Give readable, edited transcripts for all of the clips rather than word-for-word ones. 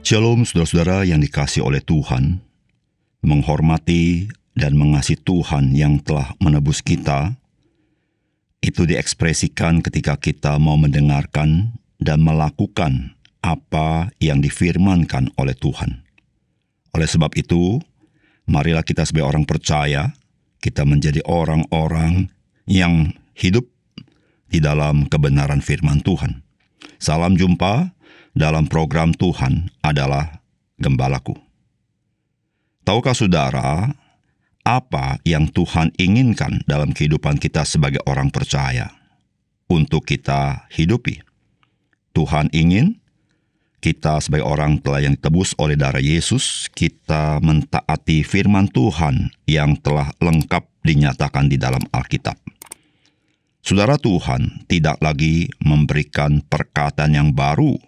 Shalom saudara-saudara yang dikasihi oleh Tuhan, menghormati dan mengasihi Tuhan yang telah menebus kita, itu diekspresikan ketika kita mau mendengarkan dan melakukan apa yang difirmankan oleh Tuhan. Oleh sebab itu, marilah kita sebagai orang percaya, kita menjadi orang-orang yang hidup di dalam kebenaran firman Tuhan. Salam jumpa dalam program Tuhan adalah Gembalaku. Tahukah saudara apa yang Tuhan inginkan dalam kehidupan kita sebagai orang percaya untuk kita hidupi? Tuhan ingin kita sebagai orang telah yang ditebus oleh darah Yesus, kita mentaati firman Tuhan yang telah lengkap dinyatakan di dalam Alkitab. Saudara, Tuhan tidak lagi memberikan perkataan yang baru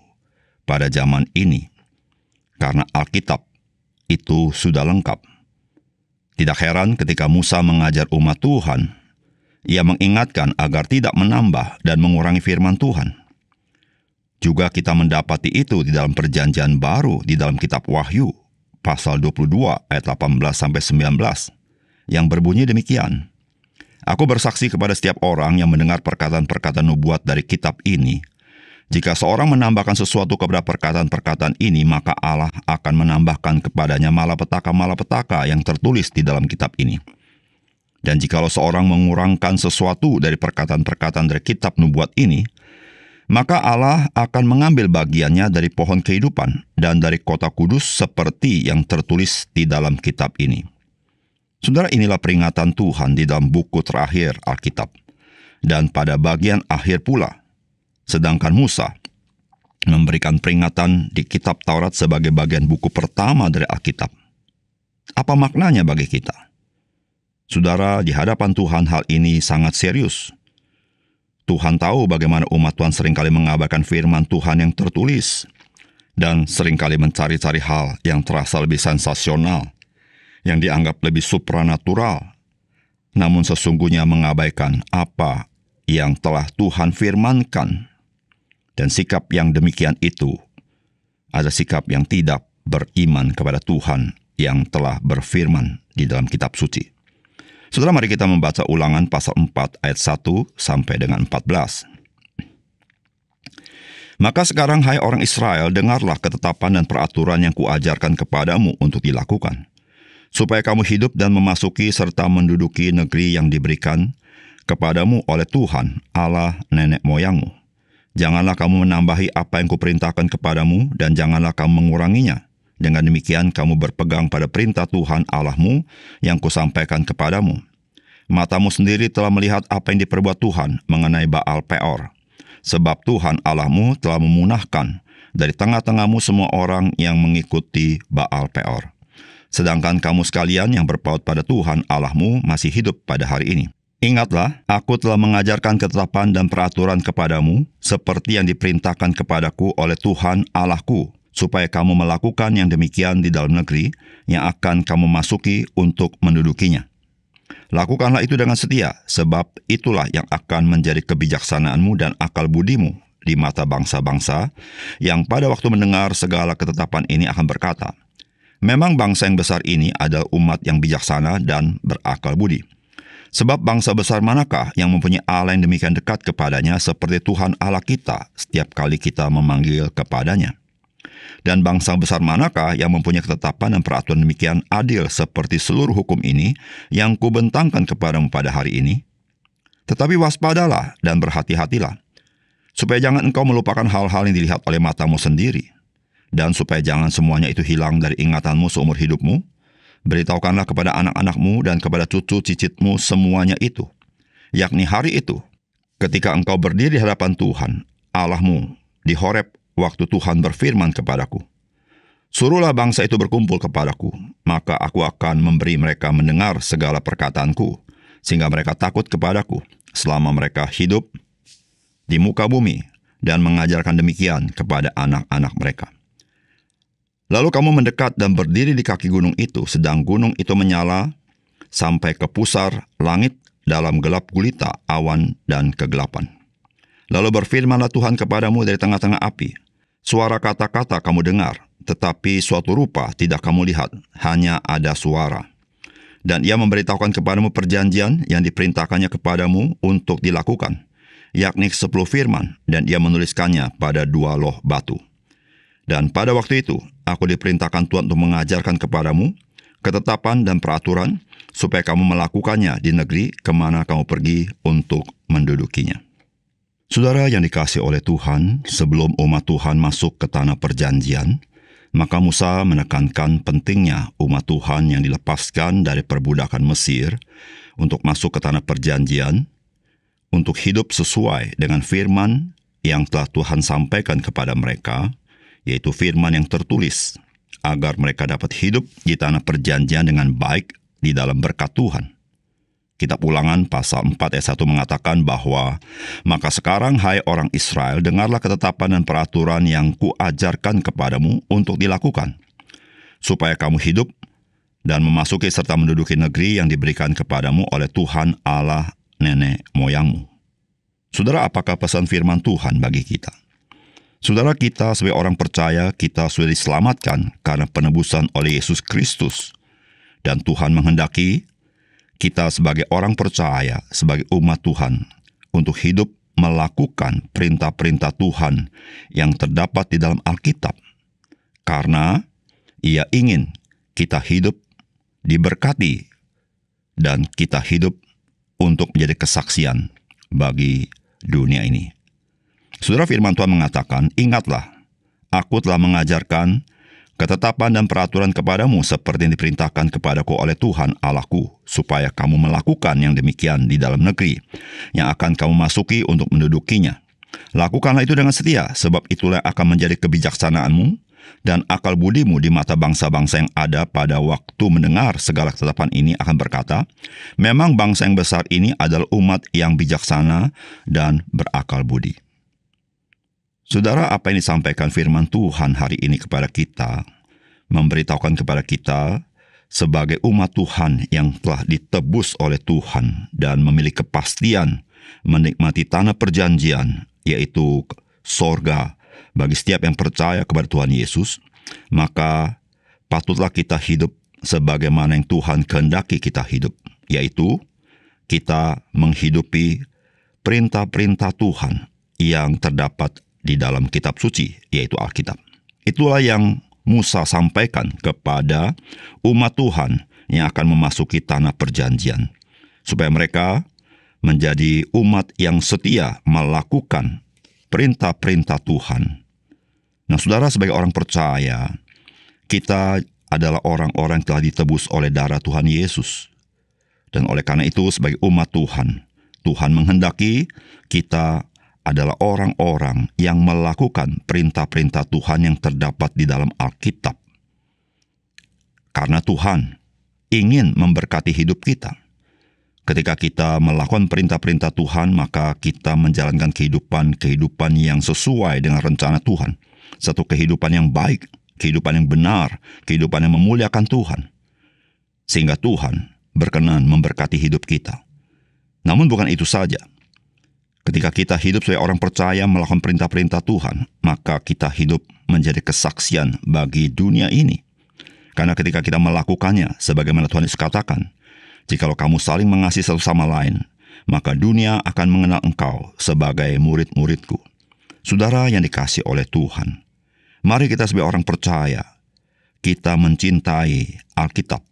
pada zaman ini, karena Alkitab itu sudah lengkap. Tidak heran ketika Musa mengajar umat Tuhan, ia mengingatkan agar tidak menambah dan mengurangi firman Tuhan. Juga kita mendapati itu di dalam perjanjian baru di dalam kitab Wahyu, pasal 22 ayat 18-19, yang berbunyi demikian. Aku bersaksi kepada setiap orang yang mendengar perkataan-perkataan nubuat dari kitab ini, jika seorang menambahkan sesuatu kepada perkataan-perkataan ini, maka Allah akan menambahkan kepadanya malapetaka-malapetaka yang tertulis di dalam kitab ini. Dan jikalau seorang mengurangkan sesuatu dari perkataan-perkataan dari kitab nubuat ini, maka Allah akan mengambil bagiannya dari pohon kehidupan dan dari kota kudus seperti yang tertulis di dalam kitab ini. Saudara, inilah peringatan Tuhan di dalam buku terakhir Alkitab. Dan pada bagian akhir pula, sedangkan Musa memberikan peringatan di kitab Taurat sebagai bagian buku pertama dari Alkitab. Apa maknanya bagi kita? Saudara, di hadapan Tuhan hal ini sangat serius. Tuhan tahu bagaimana umat Tuhan seringkali mengabaikan firman Tuhan yang tertulis dan seringkali mencari-cari hal yang terasa lebih sensasional, yang dianggap lebih supranatural, namun sesungguhnya mengabaikan apa yang telah Tuhan firmankan. Dan sikap yang demikian itu ada sikap yang tidak beriman kepada Tuhan yang telah berfirman di dalam kitab suci. Saudara, mari kita membaca Ulangan pasal 4 ayat 1 sampai dengan 14. Maka sekarang, hai orang Israel, dengarlah ketetapan dan peraturan yang kuajarkan kepadamu untuk dilakukan, supaya kamu hidup dan memasuki serta menduduki negeri yang diberikan kepadamu oleh Tuhan, Allah nenek moyangmu. Janganlah kamu menambahi apa yang kuperintahkan kepadamu, dan janganlah kamu menguranginya. Dengan demikian kamu berpegang pada perintah Tuhan Allahmu yang kusampaikan kepadamu. Matamu sendiri telah melihat apa yang diperbuat Tuhan mengenai Baal Peor. Sebab Tuhan Allahmu telah memunahkan dari tengah-tengahmu semua orang yang mengikuti Baal Peor. Sedangkan kamu sekalian yang berpaut pada Tuhan Allahmu masih hidup pada hari ini. Ingatlah, aku telah mengajarkan ketetapan dan peraturan kepadamu, seperti yang diperintahkan kepadaku oleh Tuhan Allahku, supaya kamu melakukan yang demikian di dalam negeri yang akan kamu masuki untuk mendudukinya. Lakukanlah itu dengan setia, sebab itulah yang akan menjadi kebijaksanaanmu dan akal budimu di mata bangsa-bangsa, yang pada waktu mendengar segala ketetapan ini akan berkata, memang bangsa yang besar ini adalah umat yang bijaksana dan berakal budi. Sebab bangsa besar manakah yang mempunyai Allah yang demikian dekat kepadanya seperti Tuhan Allah kita setiap kali kita memanggil kepadanya? Dan bangsa besar manakah yang mempunyai ketetapan dan peraturan demikian adil seperti seluruh hukum ini yang kubentangkan kepadamu pada hari ini? Tetapi waspadalah dan berhati-hatilah, supaya jangan engkau melupakan hal-hal yang dilihat oleh matamu sendiri, dan supaya jangan semuanya itu hilang dari ingatanmu seumur hidupmu. Beritahukanlah kepada anak-anakmu dan kepada cucu cicitmu semuanya itu, yakni hari itu, ketika engkau berdiri di hadapan Tuhan, Allahmu, di Horeb, waktu Tuhan berfirman kepadaku, suruhlah bangsa itu berkumpul kepadaku, maka aku akan memberi mereka mendengar segala perkataanku, sehingga mereka takut kepadaku, selama mereka hidup di muka bumi, dan mengajarkan demikian kepada anak-anak mereka. Lalu kamu mendekat dan berdiri di kaki gunung itu, sedang gunung itu menyala sampai ke pusar langit dalam gelap gulita, awan, dan kegelapan. Lalu berfirmanlah Tuhan kepadamu dari tengah-tengah api. Suara kata-kata kamu dengar, tetapi suatu rupa tidak kamu lihat, hanya ada suara. Dan ia memberitahukan kepadamu perjanjian yang diperintahkannya kepadamu untuk dilakukan, yakni 10 firman, dan ia menuliskannya pada 2 loh batu. Dan pada waktu itu, aku diperintahkan Tuhan untuk mengajarkan kepadamu ketetapan dan peraturan, supaya kamu melakukannya di negeri kemana kamu pergi untuk mendudukinya. Saudara yang dikasihi oleh Tuhan, sebelum umat Tuhan masuk ke tanah perjanjian, maka Musa menekankan pentingnya umat Tuhan yang dilepaskan dari perbudakan Mesir untuk masuk ke tanah perjanjian, untuk hidup sesuai dengan firman yang telah Tuhan sampaikan kepada mereka, yaitu firman yang tertulis, agar mereka dapat hidup di tanah perjanjian dengan baik di dalam berkat Tuhan. Kitab Ulangan pasal 4 ayat 1 mengatakan bahwa, "Maka sekarang, hai orang Israel, dengarlah ketetapan dan peraturan yang kuajarkan kepadamu untuk dilakukan, supaya kamu hidup dan memasuki serta menduduki negeri yang diberikan kepadamu oleh Tuhan Allah nenek moyangmu." Saudara, apakah pesan firman Tuhan bagi kita? Saudara, kita sebagai orang percaya, kita sudah diselamatkan karena penebusan oleh Yesus Kristus. Dan Tuhan menghendaki kita sebagai orang percaya, sebagai umat Tuhan, untuk hidup melakukan perintah-perintah Tuhan yang terdapat di dalam Alkitab. Karena Ia ingin kita hidup diberkati dan kita hidup untuk menjadi kesaksian bagi dunia ini. Saudara, firman Tuhan mengatakan, "Ingatlah, aku telah mengajarkan ketetapan dan peraturan kepadamu seperti yang diperintahkan kepadaku oleh Tuhan Allahku, supaya kamu melakukan yang demikian di dalam negeri yang akan kamu masuki untuk mendudukinya. Lakukanlah itu dengan setia, sebab itulah yang akan menjadi kebijaksanaanmu dan akal budimu di mata bangsa-bangsa yang ada pada waktu mendengar segala ketetapan ini akan berkata, memang bangsa yang besar ini adalah umat yang bijaksana dan berakal budi." Saudara, apa yang disampaikan firman Tuhan hari ini kepada kita, memberitahukan kepada kita sebagai umat Tuhan yang telah ditebus oleh Tuhan dan memiliki kepastian menikmati tanah perjanjian, yaitu sorga bagi setiap yang percaya kepada Tuhan Yesus, maka patutlah kita hidup sebagaimana yang Tuhan kehendaki kita hidup, yaitu kita menghidupi perintah-perintah Tuhan yang terdapat di dalam kitab suci, yaitu Alkitab. Itulah yang Musa sampaikan kepada umat Tuhan yang akan memasuki tanah perjanjian, supaya mereka menjadi umat yang setia melakukan perintah-perintah Tuhan. Nah, saudara, sebagai orang percaya, kita adalah orang-orang yang telah ditebus oleh darah Tuhan Yesus. Dan oleh karena itu, sebagai umat Tuhan, Tuhan menghendaki kita adalah orang-orang yang melakukan perintah-perintah Tuhan yang terdapat di dalam Alkitab. Karena Tuhan ingin memberkati hidup kita. Ketika kita melakukan perintah-perintah Tuhan, maka kita menjalankan kehidupan yang sesuai dengan rencana Tuhan. Satu kehidupan yang baik, kehidupan yang benar, kehidupan yang memuliakan Tuhan. Sehingga Tuhan berkenan memberkati hidup kita. Namun bukan itu saja. Ketika kita hidup sebagai orang percaya melakukan perintah-perintah Tuhan, maka kita hidup menjadi kesaksian bagi dunia ini. Karena ketika kita melakukannya, sebagaimana Tuhan Yesus katakan, "Jikalau kamu saling mengasihi satu sama lain, maka dunia akan mengenal engkau sebagai murid-muridku." Saudara yang dikasihi oleh Tuhan, mari kita sebagai orang percaya, kita mencintai Alkitab,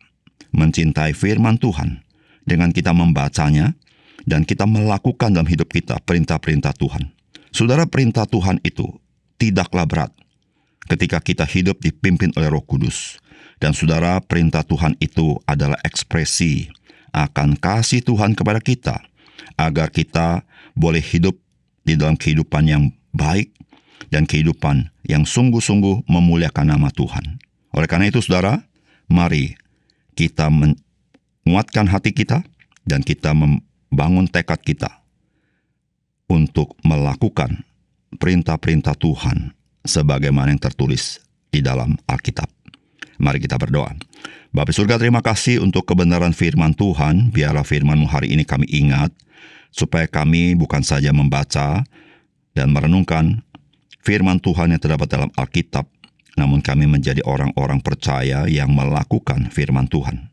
mencintai firman Tuhan, dengan kita membacanya, dan kita melakukan dalam hidup kita perintah-perintah Tuhan. Saudara, perintah Tuhan itu tidaklah berat ketika kita hidup dipimpin oleh Roh Kudus. Dan saudara, perintah Tuhan itu adalah ekspresi akan kasih Tuhan kepada kita, agar kita boleh hidup di dalam kehidupan yang baik dan kehidupan yang sungguh-sungguh memuliakan nama Tuhan. Oleh karena itu, saudara, mari kita menguatkan hati kita dan kita bangun tekad kita untuk melakukan perintah-perintah Tuhan sebagaimana yang tertulis di dalam Alkitab. Mari kita berdoa. Bapa surga, terima kasih untuk kebenaran firman Tuhan. Biarlah firman-Mu hari ini kami ingat, supaya kami bukan saja membaca dan merenungkan firman Tuhan yang terdapat dalam Alkitab, namun kami menjadi orang-orang percaya yang melakukan firman Tuhan.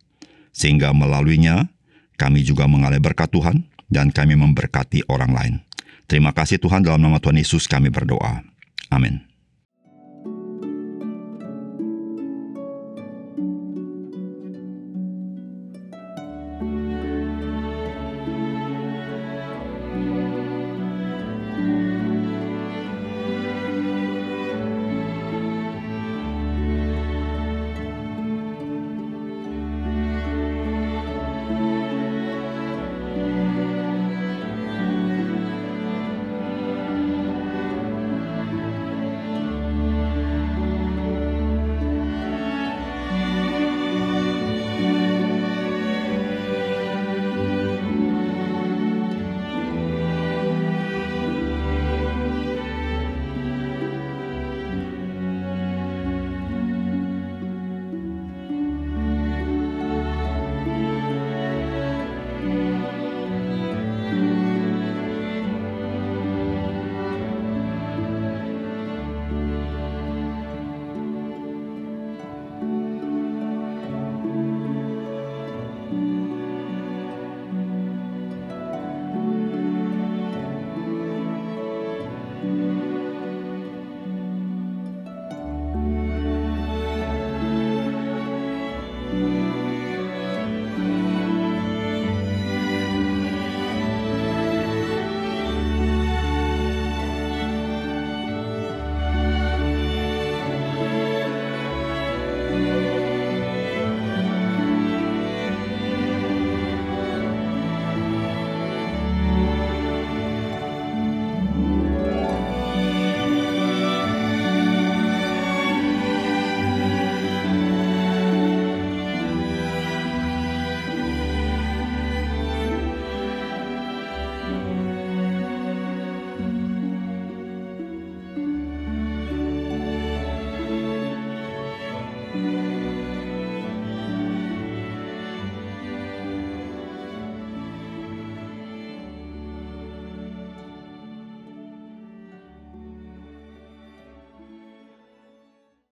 Sehingga melaluinya, kami juga mengalami berkat Tuhan dan kami memberkati orang lain. Terima kasih Tuhan, dalam nama Tuhan Yesus kami berdoa. Amin.